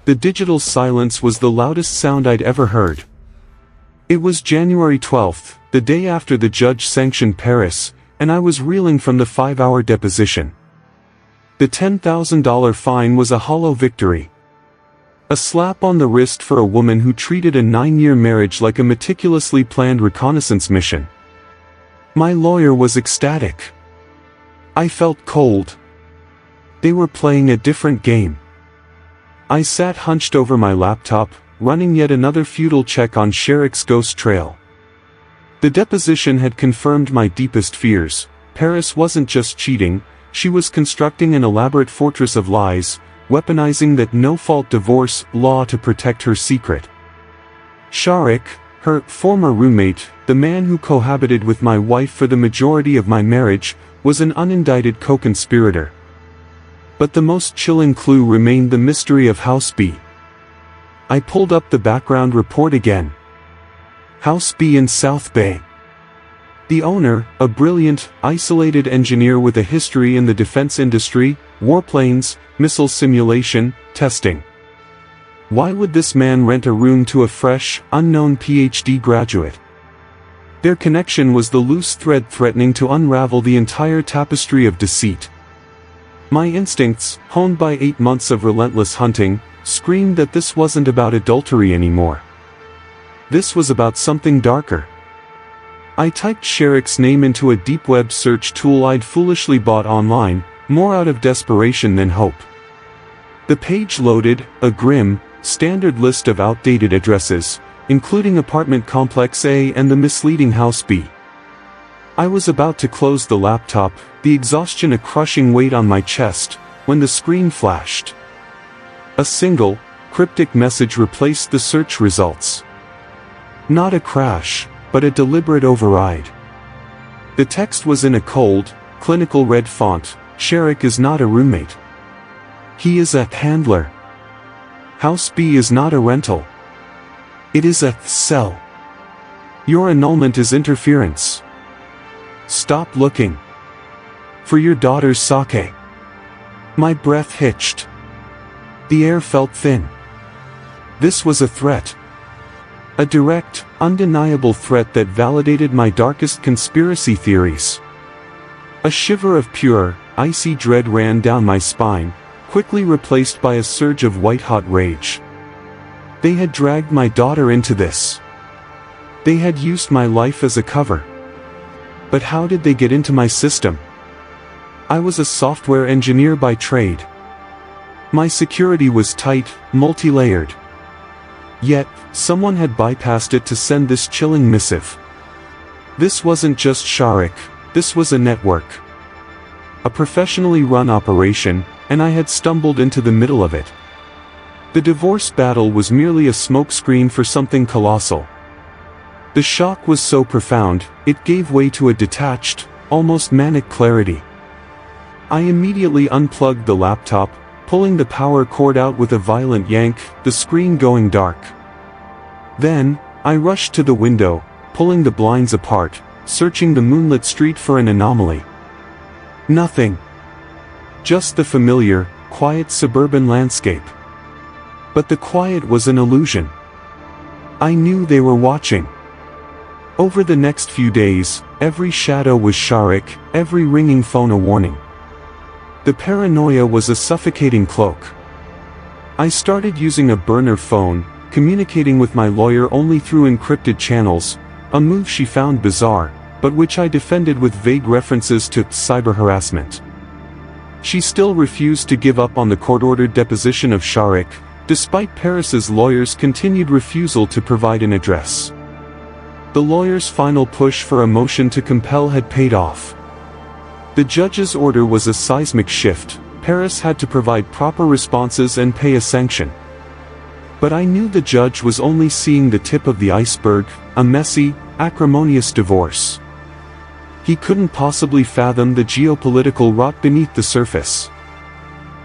The digital silence was the loudest sound I'd ever heard. It was January 12th, the day after the judge sanctioned Paris, and I was reeling from the 5-hour deposition. The $10,000 fine was a hollow victory. A slap on the wrist for a woman who treated a 9-year marriage like a meticulously planned reconnaissance mission. My lawyer was ecstatic. I felt cold. They were playing a different game. I sat hunched over my laptop, running yet another futile check on Sherrick's ghost trail. The deposition had confirmed my deepest fears. Paris wasn't just cheating, she was constructing an elaborate fortress of lies, weaponizing that no-fault divorce law to protect her secret. Sherrick, her former roommate, the man who cohabited with my wife for the majority of my marriage, was an unindicted co-conspirator. But the most chilling clue remained the mystery of House B. I pulled up the background report again. House B in South Bay. The owner, a brilliant, isolated engineer with a history in the defense industry, warplanes, missile simulation, testing. Why would this man rent a room to a fresh, unknown PhD graduate? Their connection was the loose thread threatening to unravel the entire tapestry of deceit. My instincts, honed by 8 months of relentless hunting, screamed that this wasn't about adultery anymore. This was about something darker. I typed Sherrick's name into a deep web search tool I'd foolishly bought online, more out of desperation than hope. The page loaded, a grim, standard list of outdated addresses, including apartment complex A and the misleading House B. I was about to close the laptop, the exhaustion a crushing weight on my chest, when the screen flashed. A single, cryptic message replaced the search results. Not a crash, but a deliberate override. The text was in a cold, clinical red font. Sherrick is not a roommate. He is a handler. House B is not a rental. It is a cell. Your annulment is interference. Stop looking. For your daughter's sake. My breath hitched. The air felt thin. This was a threat. A direct, undeniable threat that validated my darkest conspiracy theories. A shiver of pure, icy dread ran down my spine, quickly replaced by a surge of white-hot rage. They had dragged my daughter into this. They had used my life as a cover. But how did they get into my system? I was a software engineer by trade. My security was tight, multi-layered. Yet, someone had bypassed it to send this chilling missive. This wasn't just Sherrick, this was a network. A professionally run operation, and I had stumbled into the middle of it. The divorce battle was merely a smokescreen for something colossal. The shock was so profound, it gave way to a detached, almost manic clarity. I immediately unplugged the laptop, pulling the power cord out with a violent yank, the screen going dark. Then, I rushed to the window, pulling the blinds apart, searching the moonlit street for an anomaly. Nothing. Just the familiar, quiet suburban landscape. But the quiet was an illusion. I knew they were watching. Over the next few days, every shadow was Sherrick, every ringing phone a warning. The paranoia was a suffocating cloak. I started using a burner phone, communicating with my lawyer only through encrypted channels, a move she found bizarre, but which I defended with vague references to cyber harassment. She still refused to give up on the court-ordered deposition of Sherrick, despite Paris's lawyer's continued refusal to provide an address. The lawyer's final push for a motion to compel had paid off. The judge's order was a seismic shift. Paris had to provide proper responses and pay a sanction. But I knew the judge was only seeing the tip of the iceberg, a messy, acrimonious divorce. He couldn't possibly fathom the geopolitical rot beneath the surface.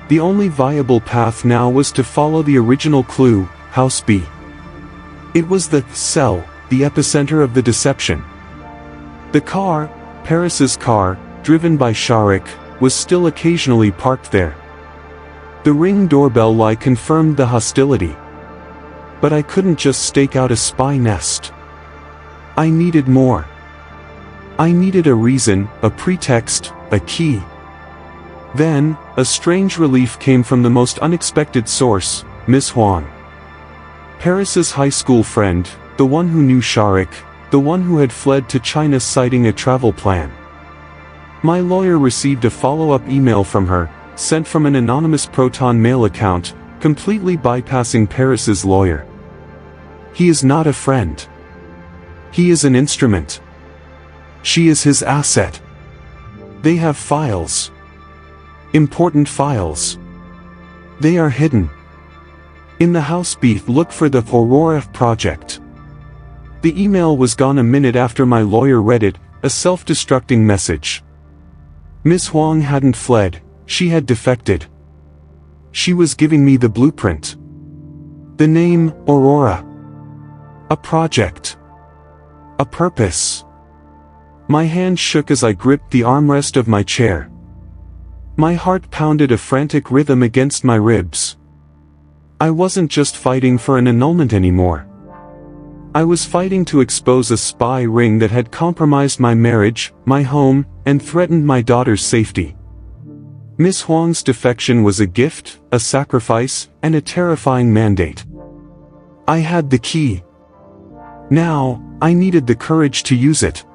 The only viable path now was to follow the original clue, House B. It was the cell, the epicenter of the deception. The car, Paris's car, driven by Sherrick, was still occasionally parked there. The Ring doorbell light confirmed the hostility. But I couldn't just stake out a spy nest. I needed more. I needed a reason, a pretext, a key. Then, a strange relief came from the most unexpected source, Miss Huang. Paris's high school friend, the one who knew Sharik, the one who had fled to China citing a travel plan. My lawyer received a follow-up email from her, sent from an anonymous Proton Mail account, completely bypassing Paris's lawyer. He is not a friend. He is an instrument. She is his asset. They have files. Important files. They are hidden. In the house beef, look for the Aurora project. The email was gone a minute after my lawyer read it, a self-destructing message. Miss Huang hadn't fled. She had defected. She was giving me the blueprint. The name, Aurora. A project. A purpose. My hand shook as I gripped the armrest of my chair. My heart pounded a frantic rhythm against my ribs. I wasn't just fighting for an annulment anymore. I was fighting to expose a spy ring that had compromised my marriage, my home, and threatened my daughter's safety. Miss Huang's defection was a gift, a sacrifice, and a terrifying mandate. I had the key. Now, I needed the courage to use it.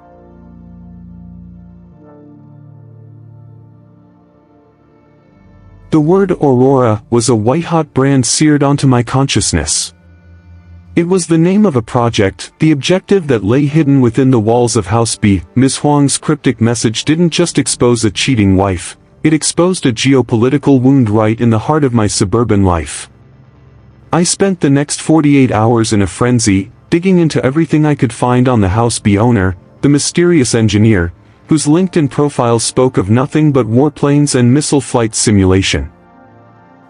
The word Aurora was a white-hot brand seared onto my consciousness. It was the name of a project, the objective that lay hidden within the walls of House B. Miss Huang's cryptic message didn't just expose a cheating wife, it exposed a geopolitical wound right in the heart of my suburban life. I spent the next 48 hours in a frenzy, digging into everything I could find on the House B owner, the mysterious engineer, whose LinkedIn profile spoke of nothing but warplanes and missile flight simulation.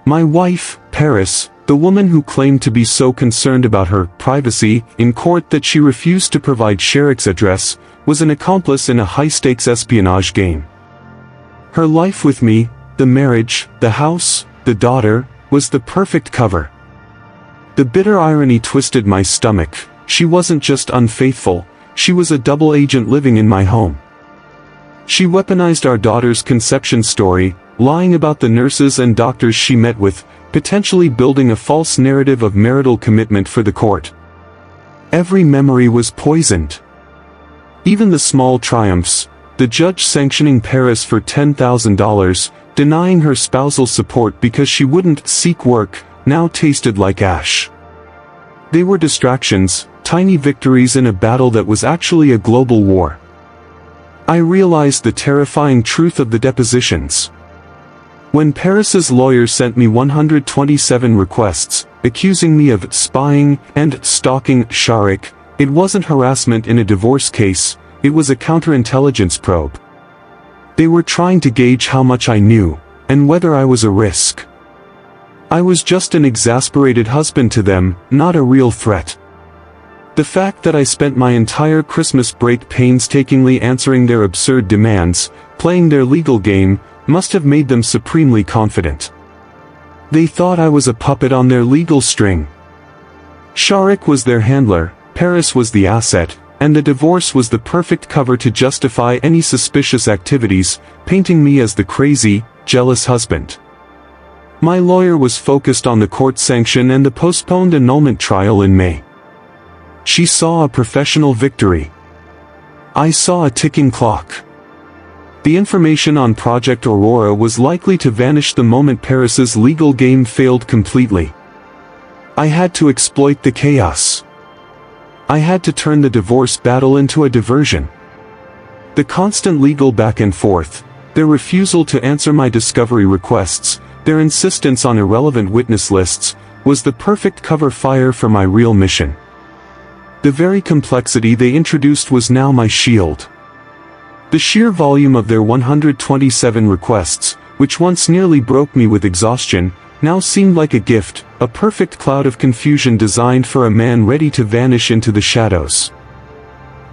My wife, Paris, the woman who claimed to be so concerned about her privacy in court that she refused to provide Sharik's address, was an accomplice in a high-stakes espionage game. Her life with me, the marriage, the house, the daughter, was the perfect cover. The bitter irony twisted my stomach. She wasn't just unfaithful, she was a double agent living in my home. She weaponized our daughter's conception story, lying about the nurses and doctors she met with, potentially building a false narrative of marital commitment for the court. Every memory was poisoned. Even the small triumphs, the judge sanctioning Paris for $10,000, denying her spousal support because she wouldn't seek work, now tasted like ash. They were distractions, tiny victories in a battle that was actually a global war. I realized the terrifying truth of the depositions. When Paris's lawyer sent me 127 requests, accusing me of spying and stalking Sharik, it wasn't harassment in a divorce case, it was a counterintelligence probe. They were trying to gauge how much I knew, and whether I was a risk. I was just an exasperated husband to them, not a real threat. The fact that I spent my entire Christmas break painstakingly answering their absurd demands, playing their legal game, must have made them supremely confident. They thought I was a puppet on their legal string. Sharik was their handler, Paris was the asset, and the divorce was the perfect cover to justify any suspicious activities, painting me as the crazy, jealous husband. My lawyer was focused on the court sanction and the postponed annulment trial in May. She saw a professional victory. I saw a ticking clock. The information on Project Aurora was likely to vanish the moment Paris's legal game failed completely. I had to exploit the chaos. I had to turn the divorce battle into a diversion. The constant legal back and forth, their refusal to answer my discovery requests, their insistence on irrelevant witness lists, was the perfect cover fire for my real mission. The very complexity they introduced was now my shield. The sheer volume of their 127 requests, which once nearly broke me with exhaustion, now seemed like a gift, a perfect cloud of confusion designed for a man ready to vanish into the shadows.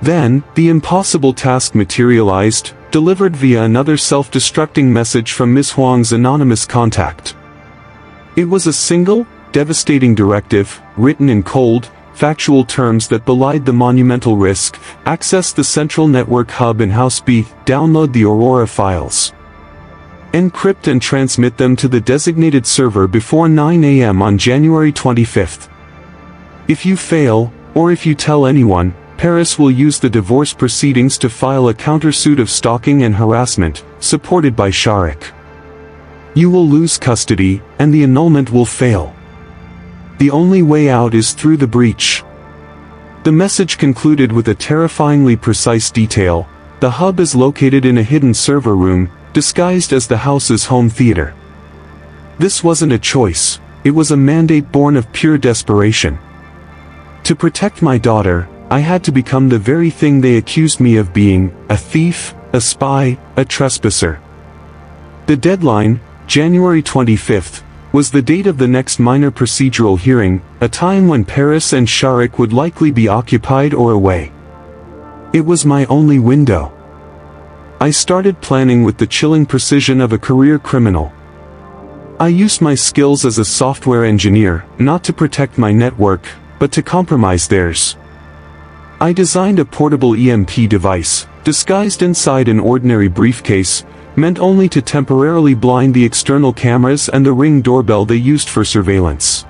Then, the impossible task materialized, delivered via another self-destructing message from Miss Huang's anonymous contact. It was a single, devastating directive, written in cold, factual terms that belied the monumental risk: access the central network hub in House B, download the Aurora files, encrypt and transmit them to the designated server before 9 a.m. on January 25th. If you fail, or if you tell anyone, Paris will use the divorce proceedings to file a countersuit of stalking and harassment, supported by Sharik. You will lose custody, and the annulment will fail. The only way out is through the breach. The message concluded with a terrifyingly precise detail: the hub is located in a hidden server room, disguised as the house's home theater. This wasn't a choice, it was a mandate born of pure desperation. To protect my daughter, I had to become the very thing they accused me of being: a thief, a spy, a trespasser. The deadline, January 25th, was the date of the next minor procedural hearing, a time when Paris and Sharik would likely be occupied or away. It was my only window. I started planning with the chilling precision of a career criminal. I used my skills as a software engineer, not to protect my network, but to compromise theirs. I designed a portable EMP device, disguised inside an ordinary briefcase, meant only to temporarily blind the external cameras and the Ring doorbell they used for surveillance.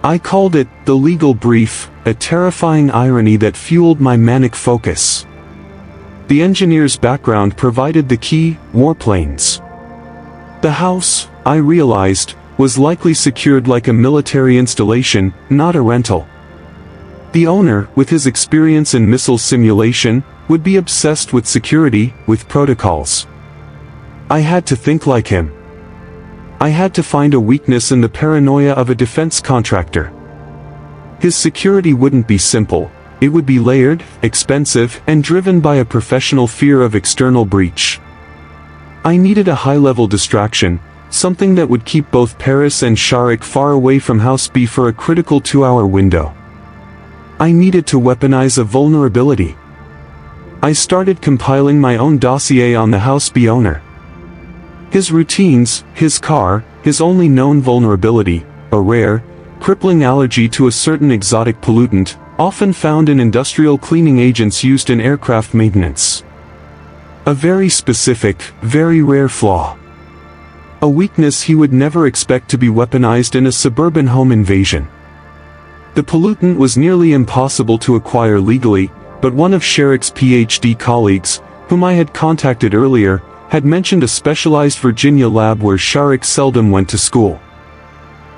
I called it the legal brief, a terrifying irony that fueled my manic focus. The engineer's background provided the key: warplanes. The house, I realized, was likely secured like a military installation, not a rental. The owner, with his experience in missile simulation, would be obsessed with security, with protocols. I had to think like him. I had to find a weakness in the paranoia of a defense contractor. His security wouldn't be simple, it would be layered, expensive, and driven by a professional fear of external breach. I needed a high-level distraction, something that would keep both Paris and Sharik far away from House B for a critical 2-hour window. I needed to weaponize a vulnerability. I started compiling my own dossier on the House B owner. His routines, his car, his only known vulnerability, a rare, crippling allergy to a certain exotic pollutant, often found in industrial cleaning agents used in aircraft maintenance. A very specific, very rare flaw. A weakness he would never expect to be weaponized in a suburban home invasion. The pollutant was nearly impossible to acquire legally, but one of Sharik's PhD colleagues, whom I had contacted earlier, had mentioned a specialized Virginia lab where Sharik seldom went to school.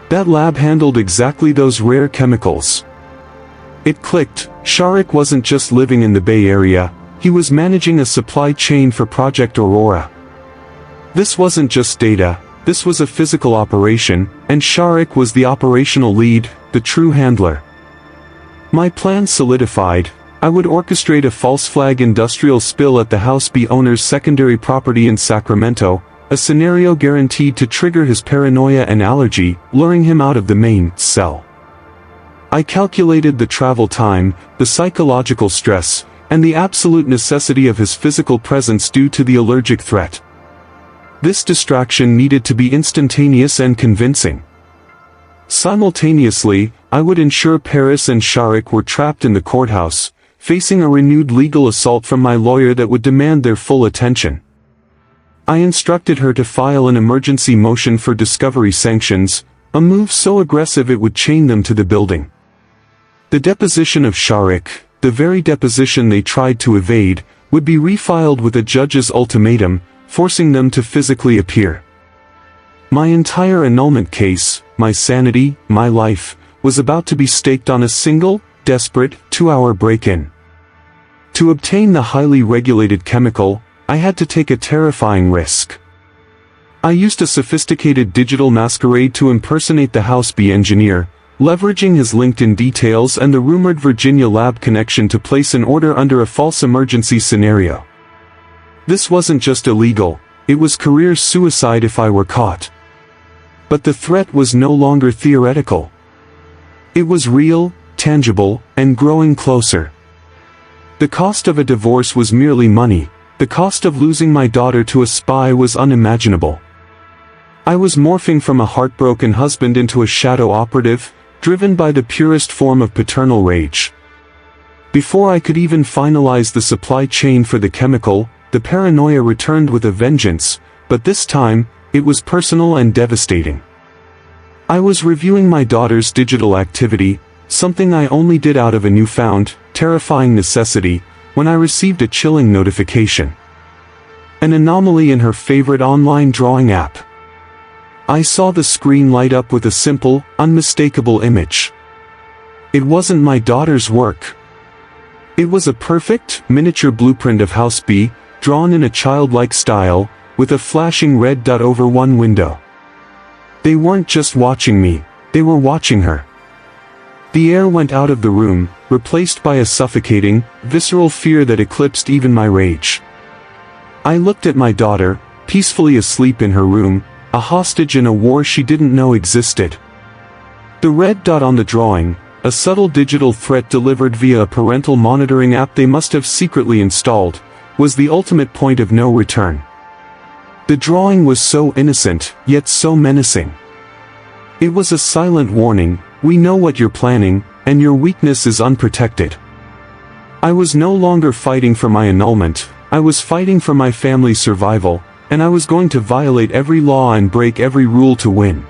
That lab handled exactly those rare chemicals. It clicked: Sharik wasn't just living in the Bay Area, he was managing a supply chain for Project Aurora. This wasn't just data, this was a physical operation, and Sharik was the operational lead, the true handler. My plan solidified. I would orchestrate a false flag industrial spill at the House B owner's secondary property in Sacramento, a scenario guaranteed to trigger his paranoia and allergy, luring him out of the main cell. I calculated the travel time, the psychological stress, and the absolute necessity of his physical presence due to the allergic threat. This distraction needed to be instantaneous and convincing. Simultaneously, I would ensure Paris and Sharik were trapped in the courthouse, facing a renewed legal assault from my lawyer that would demand their full attention. I instructed her to file an emergency motion for discovery sanctions, a move so aggressive it would chain them to the building. The deposition of Sharik, the very deposition they tried to evade, would be refiled with a judge's ultimatum, forcing them to physically appear. My entire annulment case, my sanity, my life, was about to be staked on a single, desperate, 2-hour break-in. To obtain the highly regulated chemical, I had to take a terrifying risk. I used a sophisticated digital masquerade to impersonate the House B engineer, leveraging his LinkedIn details and the rumored Virginia lab connection to place an order under a false emergency scenario. This wasn't just illegal, it was career suicide if I were caught. But the threat was no longer theoretical. It was real, tangible, and growing closer. The cost of a divorce was merely money, the cost of losing my daughter to a spy was unimaginable. I was morphing from a heartbroken husband into a shadow operative, driven by the purest form of paternal rage. Before I could even finalize the supply chain for the chemical, the paranoia returned with a vengeance, but this time, it was personal and devastating. I was reviewing my daughter's digital activity, something I only did out of a newfound, terrifying necessity, when I received a chilling notification. An anomaly in her favorite online drawing app. I saw the screen light up with a simple, unmistakable image. It wasn't my daughter's work. It was a perfect, miniature blueprint of House B, drawn in a childlike style, with a flashing red dot over one window. They weren't just watching me, they were watching her. The air went out of the room, replaced by a suffocating, visceral fear that eclipsed even my rage. I looked at my daughter, peacefully asleep in her room, a hostage in a war she didn't know existed. The red dot on the drawing, a subtle digital threat delivered via a parental monitoring app they must have secretly installed, was the ultimate point of no return. The drawing was so innocent, yet so menacing. It was a silent warning: we know what you're planning, and your weakness is unprotected. I was no longer fighting for my annulment, I was fighting for my family's survival, and I was going to violate every law and break every rule to win.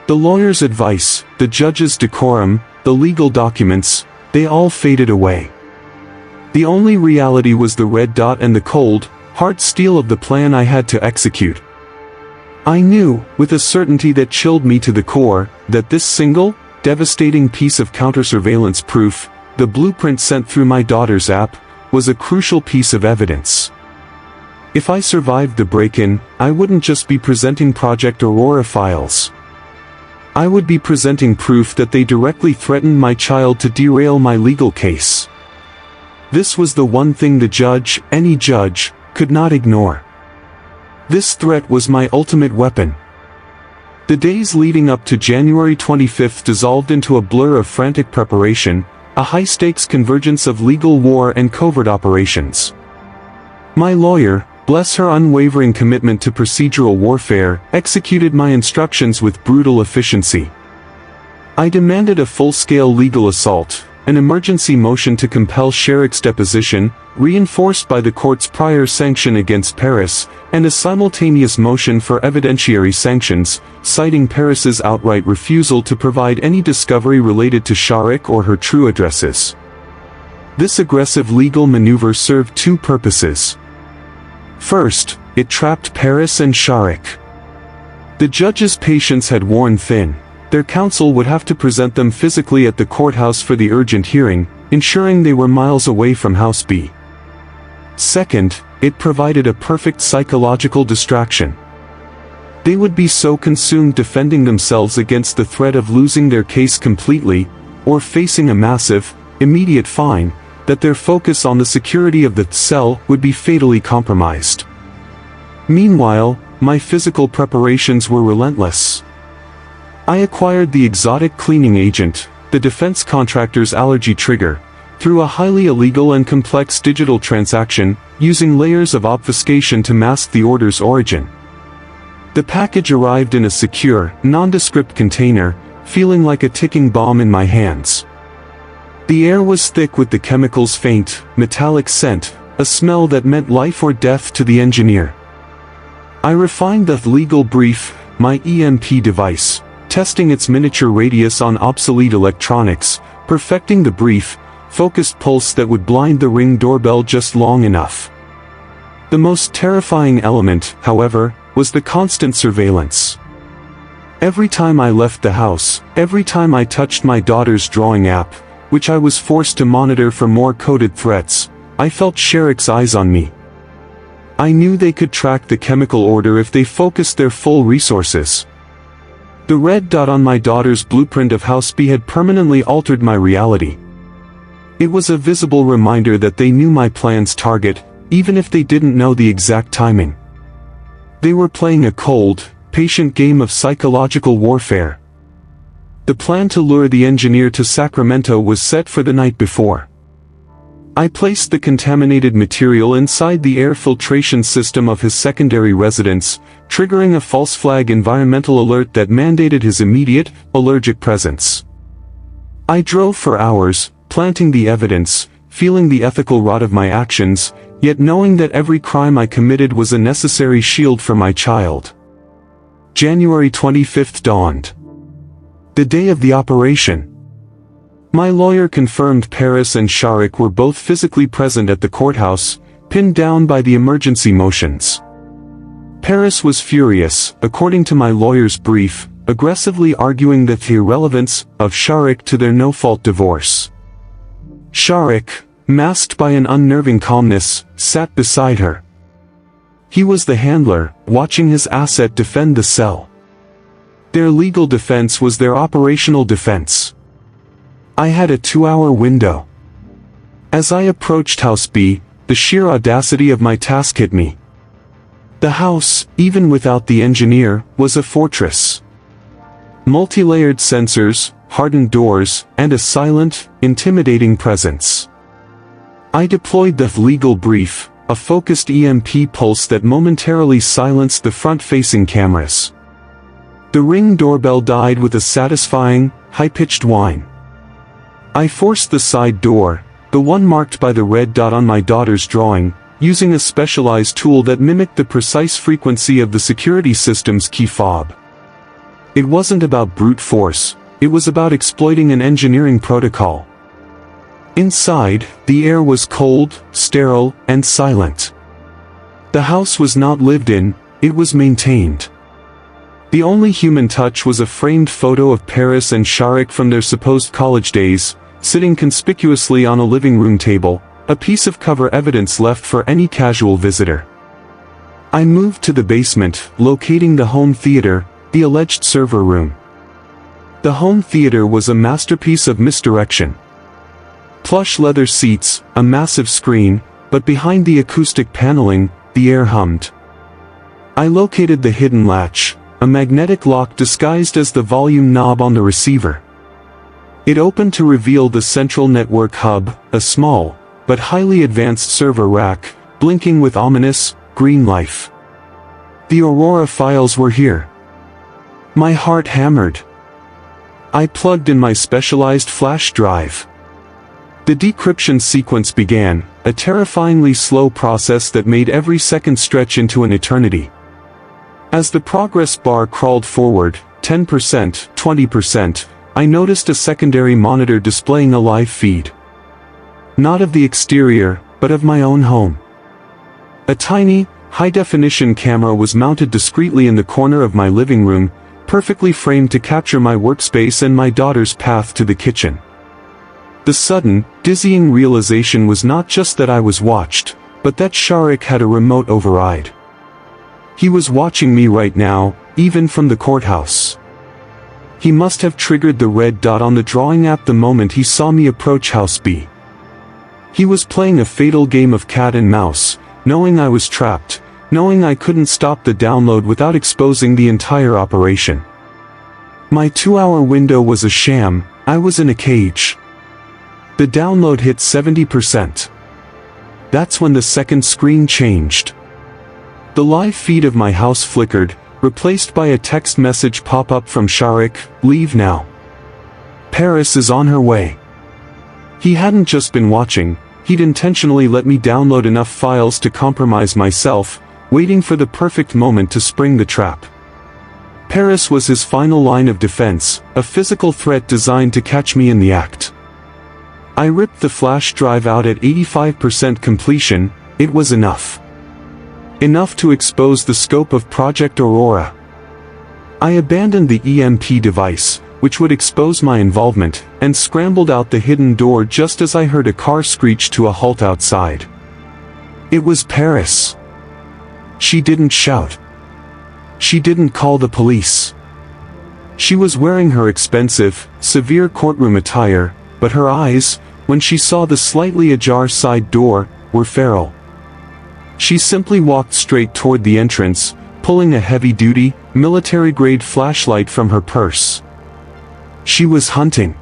The lawyer's advice, the judge's decorum, the legal documents, they all faded away. The only reality was the red dot and the cold, hard steel of the plan I had to execute. I knew, with a certainty that chilled me to the core, that this single, devastating piece of counter-surveillance proof, the blueprint sent through my daughter's app, was a crucial piece of evidence. If I survived the break-in, I wouldn't just be presenting Project Aurora files. I would be presenting proof that they directly threatened my child to derail my legal case. This was the one thing the judge, any judge, could not ignore. This threat was my ultimate weapon. The days leading up to January 25th dissolved into a blur of frantic preparation, a high-stakes convergence of legal war and covert operations. My lawyer, bless her unwavering commitment to procedural warfare, executed my instructions with brutal efficiency. I demanded a full-scale legal assault, an emergency motion to compel Sherrick's deposition, reinforced by the court's prior sanction against Paris, and a simultaneous motion for evidentiary sanctions, citing Paris's outright refusal to provide any discovery related to Sherrick or her true addresses. This aggressive legal maneuver served two purposes. First, it trapped Paris and Sherrick. The judge's patience had worn thin. Their counsel would have to present them physically at the courthouse for the urgent hearing, ensuring they were miles away from House B. Second, it provided a perfect psychological distraction. They would be so consumed defending themselves against the threat of losing their case completely, or facing a massive, immediate fine, that their focus on the security of the cell would be fatally compromised. Meanwhile, my physical preparations were relentless. I acquired the exotic cleaning agent, the defense contractor's allergy trigger, through a highly illegal and complex digital transaction, using layers of obfuscation to mask the order's origin. The package arrived in a secure, nondescript container, feeling like a ticking bomb in my hands. The air was thick with the chemical's faint, metallic scent, a smell that meant life or death to the engineer. I refined the legal brief, my EMP device, testing its miniature radius on obsolete electronics, perfecting the brief, focused pulse that would blind the Ring doorbell just long enough. The most terrifying element, however, was the constant surveillance. Every time I left the house, every time I touched my daughter's drawing app, which I was forced to monitor for more coded threats, I felt Sherrick's eyes on me. I knew they could track the chemical order if they focused their full resources. The red dot on my daughter's blueprint of House B had permanently altered my reality. It was a visible reminder that they knew my plan's target, even if they didn't know the exact timing. They were playing a cold, patient game of psychological warfare. The plan to lure the engineer to Sacramento was set for the night before. I placed the contaminated material inside the air filtration system of his secondary residence, triggering a false flag environmental alert that mandated his immediate, allergic presence. I drove for hours, planting the evidence, feeling the ethical rot of my actions, yet knowing that every crime I committed was a necessary shield for my child. January 25th dawned. The day of the operation. My lawyer confirmed Paris and Sharik were both physically present at the courthouse, pinned down by the emergency motions. Paris was furious, according to my lawyer's brief, aggressively arguing the irrelevance of Sharik to their no-fault divorce. Sharik, masked by an unnerving calmness, sat beside her. He was the handler, watching his asset defend the cell. Their legal defense was their operational defense. I had a 2-hour window. As I approached House B, the sheer audacity of my task hit me. The house, even without the engineer, was a fortress. Multi-layered sensors, hardened doors, and a silent, intimidating presence. I deployed the legal brief, a focused EMP pulse that momentarily silenced the front-facing cameras. The Ring doorbell died with a satisfying, high-pitched whine. I forced the side door, the one marked by the red dot on my daughter's drawing, using a specialized tool that mimicked the precise frequency of the security system's key fob. It wasn't about brute force, it was about exploiting an engineering protocol. Inside, the air was cold, sterile, and silent. The house was not lived in, it was maintained. The only human touch was a framed photo of Paris and Sharik from their supposed college days, sitting conspicuously on a living room table, a piece of cover evidence left for any casual visitor. I moved to the basement, locating the home theater, the alleged server room. The home theater was a masterpiece of misdirection. Plush leather seats, a massive screen, but behind the acoustic paneling, the air hummed. I located the hidden latch, a magnetic lock disguised as the volume knob on the receiver. It opened to reveal the central network hub, a small, but highly advanced server rack, blinking with ominous, green life. The Aurora files were here. My heart hammered. I plugged in my specialized flash drive. The decryption sequence began, a terrifyingly slow process that made every second stretch into an eternity. As the progress bar crawled forward, 10%, 20%, I noticed a secondary monitor displaying a live feed. Not of the exterior, but of my own home. A tiny, high-definition camera was mounted discreetly in the corner of my living room, perfectly framed to capture my workspace and my daughter's path to the kitchen. The sudden, dizzying realization was not just that I was watched, but that Sharik had a remote override. He was watching me right now, even from the courthouse. He must have triggered the red dot on the drawing app the moment he saw me approach House B. He was playing a fatal game of cat and mouse, knowing I was trapped, knowing I couldn't stop the download without exposing the entire operation. My 2-hour window was a sham, I was in a cage. The download hit 70%. That's when the second screen changed. The live feed of my house flickered, replaced by a text message pop-up from Sharik, "Leave now. Paris is on her way." He hadn't just been watching, he'd intentionally let me download enough files to compromise myself, waiting for the perfect moment to spring the trap. Paris was his final line of defense, a physical threat designed to catch me in the act. I ripped the flash drive out at 85% completion, it was enough. Enough to expose the scope of Project Aurora. I abandoned the EMP device, which would expose my involvement, and scrambled out the hidden door just as I heard a car screech to a halt outside. It was Paris. She didn't shout. She didn't call the police. She was wearing her expensive, severe courtroom attire, but her eyes, when she saw the slightly ajar side door, were feral. She simply walked straight toward the entrance, pulling a heavy-duty, military-grade flashlight from her purse. She was hunting.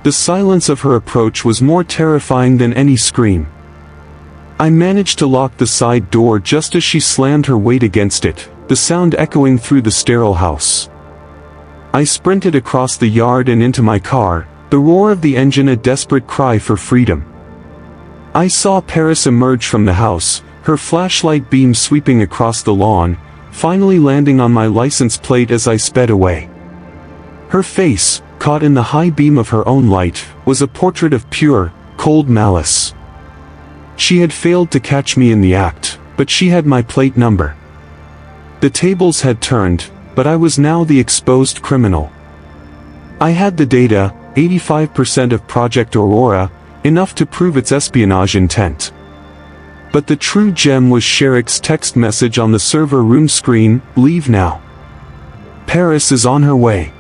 The silence of her approach was more terrifying than any scream. I managed to lock the side door just as she slammed her weight against it, the sound echoing through the sterile house. I sprinted across the yard and into my car, the roar of the engine a desperate cry for freedom. I saw Paris emerge from the house, her flashlight beam sweeping across the lawn, finally landing on my license plate as I sped away. Her face, caught in the high beam of her own light, was a portrait of pure, cold malice. She had failed to catch me in the act, but she had my plate number. The tables had turned, but I was now the exposed criminal. I had the data, 85% of Project Aurora, enough to prove its espionage intent. But the true gem was Sherrick's text message on the server room screen, "Leave now. Paris is on her way."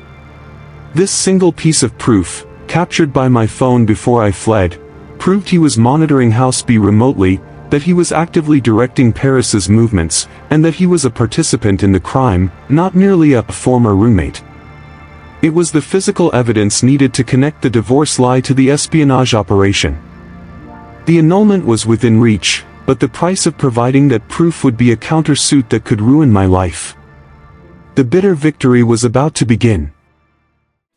This single piece of proof, captured by my phone before I fled, proved he was monitoring House B remotely, that he was actively directing Paris's movements, and that he was a participant in the crime, not merely a former roommate. It was the physical evidence needed to connect the divorce lie to the espionage operation. The annulment was within reach, but the price of providing that proof would be a countersuit that could ruin my life. The bitter victory was about to begin.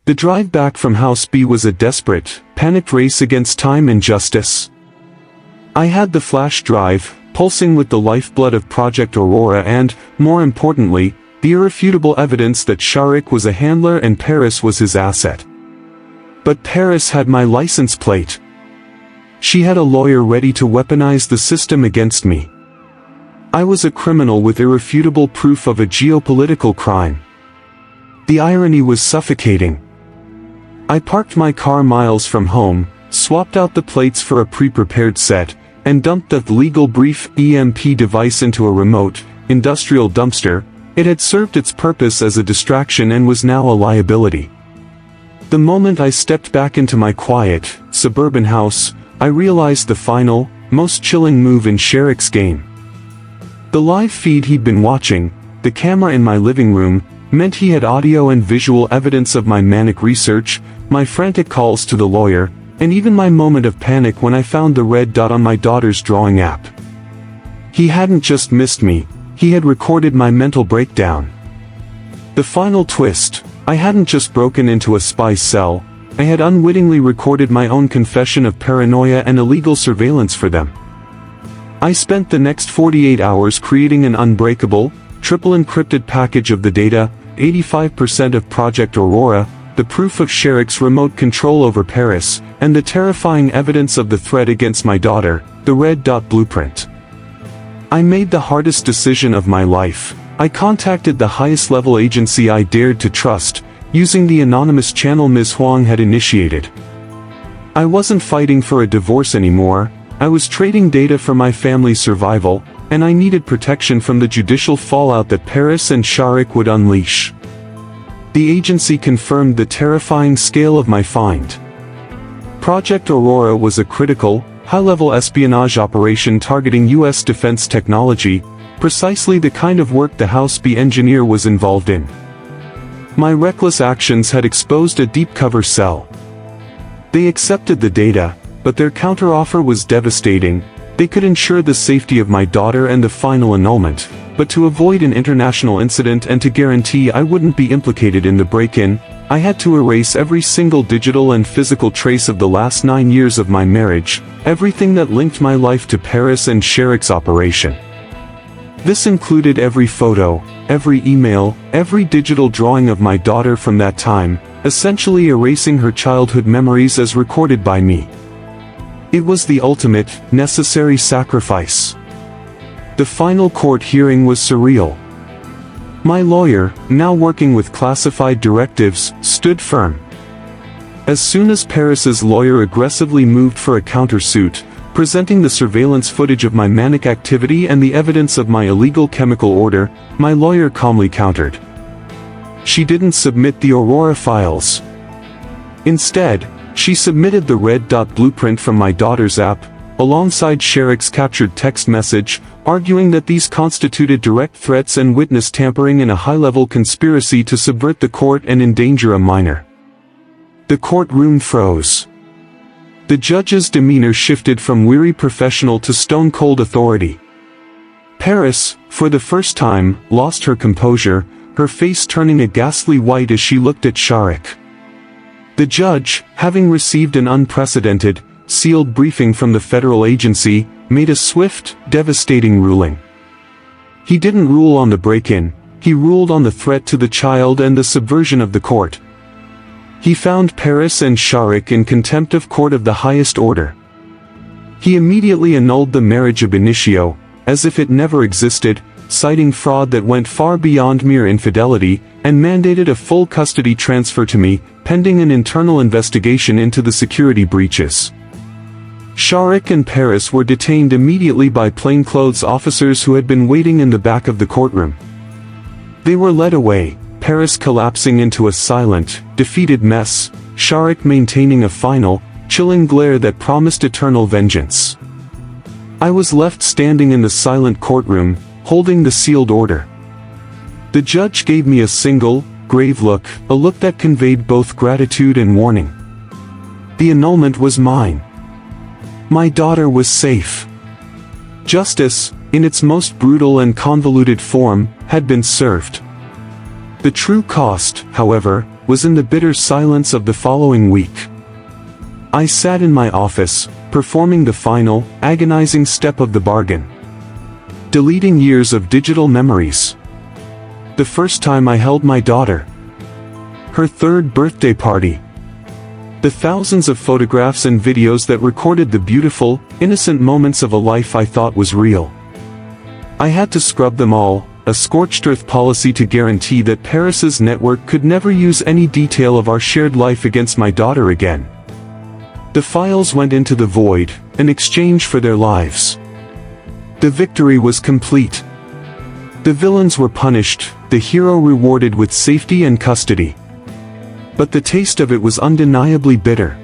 The drive back from House B was a desperate, panicked race against time and justice. I had the flash drive, pulsing with the lifeblood of Project Aurora and, more importantly, the irrefutable evidence that Sherrick was a handler and Paris was his asset. But Paris had my license plate. She had a lawyer ready to weaponize the system against me. I was a criminal with irrefutable proof of a geopolitical crime. The irony was suffocating. I parked my car miles from home, swapped out the plates for a pre-prepared set, and dumped the legal brief EMP device into a remote, industrial dumpster. It had served its purpose as a distraction and was now a liability. The moment I stepped back into my quiet, suburban house, I realized the final, most chilling move in Sherrick's game. The live feed he'd been watching, the camera in my living room, meant he had audio and visual evidence of my manic research, my frantic calls to the lawyer, and even my moment of panic when I found the red dot on my daughter's drawing app. He hadn't just missed me, he had recorded my mental breakdown. The final twist, I hadn't just broken into a spy's cell, I had unwittingly recorded my own confession of paranoia and illegal surveillance for them. I spent the next 48 hours creating an unbreakable, triple encrypted package of the data, 85% of Project Aurora, the proof of Sherrick's remote control over Paris, and the terrifying evidence of the threat against my daughter, the red dot blueprint. I made the hardest decision of my life. I contacted the highest level agency I dared to trust, using the anonymous channel Ms. Huang had initiated. I wasn't fighting for a divorce anymore, I was trading data for my family's survival, and I needed protection from the judicial fallout that Paris and Sherrick would unleash. The agency confirmed the terrifying scale of my find. Project Aurora was a critical, high-level espionage operation targeting U.S. defense technology, precisely the kind of work the House B engineer was involved in. My reckless actions had exposed a deep-cover cell. They accepted the data, but their counteroffer was devastating. They could ensure the safety of my daughter and the final annulment, but to avoid an international incident and to guarantee I wouldn't be implicated in the break-in, I had to erase every single digital and physical trace of the last 9 years of my marriage, everything that linked my life to Paris and Sherrick's operation. This included every photo, every email, every digital drawing of my daughter from that time, essentially erasing her childhood memories as recorded by me. It was the ultimate, necessary sacrifice. The final court hearing was surreal. My lawyer, now working with classified directives, stood firm. As soon as Paris's lawyer aggressively moved for a countersuit, presenting the surveillance footage of my manic activity and the evidence of my illegal chemical order, my lawyer calmly countered. She didn't submit the Aurora files. Instead, she submitted the red dot blueprint from my daughter's app, alongside Sherrick's captured text message, arguing that these constituted direct threats and witness tampering in a high-level conspiracy to subvert the court and endanger a minor. The courtroom froze. The judge's demeanor shifted from weary professional to stone-cold authority. Paris, for the first time, lost her composure, her face turning a ghastly white as she looked at Sharik. The judge, having received an unprecedented, sealed briefing from the federal agency, made a swift, devastating ruling. He didn't rule on the break-in, he ruled on the threat to the child and the subversion of the court. He found Paris and Sharik in contempt of court of the highest order. He immediately annulled the marriage ab initio, as if it never existed, citing fraud that went far beyond mere infidelity, and mandated a full custody transfer to me, pending an internal investigation into the security breaches. Sharik and Paris were detained immediately by plainclothes officers who had been waiting in the back of the courtroom. They were led away, Paris collapsing into a silent, defeated mess, Sharik maintaining a final, chilling glare that promised eternal vengeance. I was left standing in the silent courtroom, holding the sealed order. The judge gave me a single, grave look, a look that conveyed both gratitude and warning. The annulment was mine. My daughter was safe. Justice, in its most brutal and convoluted form, had been served. The true cost, however, was in the bitter silence of the following week. I sat in my office, performing the final, agonizing step of the bargain. Deleting years of digital memories. The first time I held my daughter. Her third birthday party. The thousands of photographs and videos that recorded the beautiful, innocent moments of a life I thought was real. I had to scrub them all, a scorched earth policy to guarantee that Paris's network could never use any detail of our shared life against my daughter again. The files went into the void, in exchange for their lives. The victory was complete. The villains were punished, the hero rewarded with safety and custody. But the taste of it was undeniably bitter.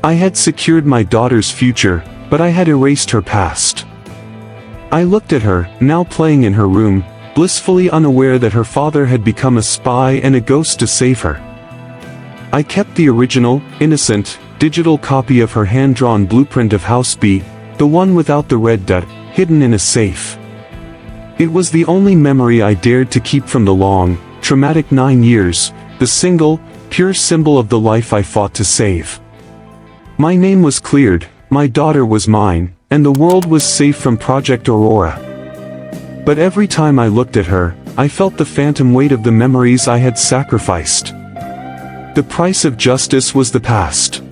I had secured my daughter's future, but I had erased her past. I looked at her, now playing in her room, blissfully unaware that her father had become a spy and a ghost to save her. I kept the original, innocent, digital copy of her hand-drawn blueprint of House B, the one without the red dot, hidden in a safe. It was the only memory I dared to keep from the long, traumatic 9 years, the single, pure symbol of the life I fought to save. My name was cleared, my daughter was mine, and the world was safe from Project Aurora. But every time I looked at her, I felt the phantom weight of the memories I had sacrificed. The price of justice was the past.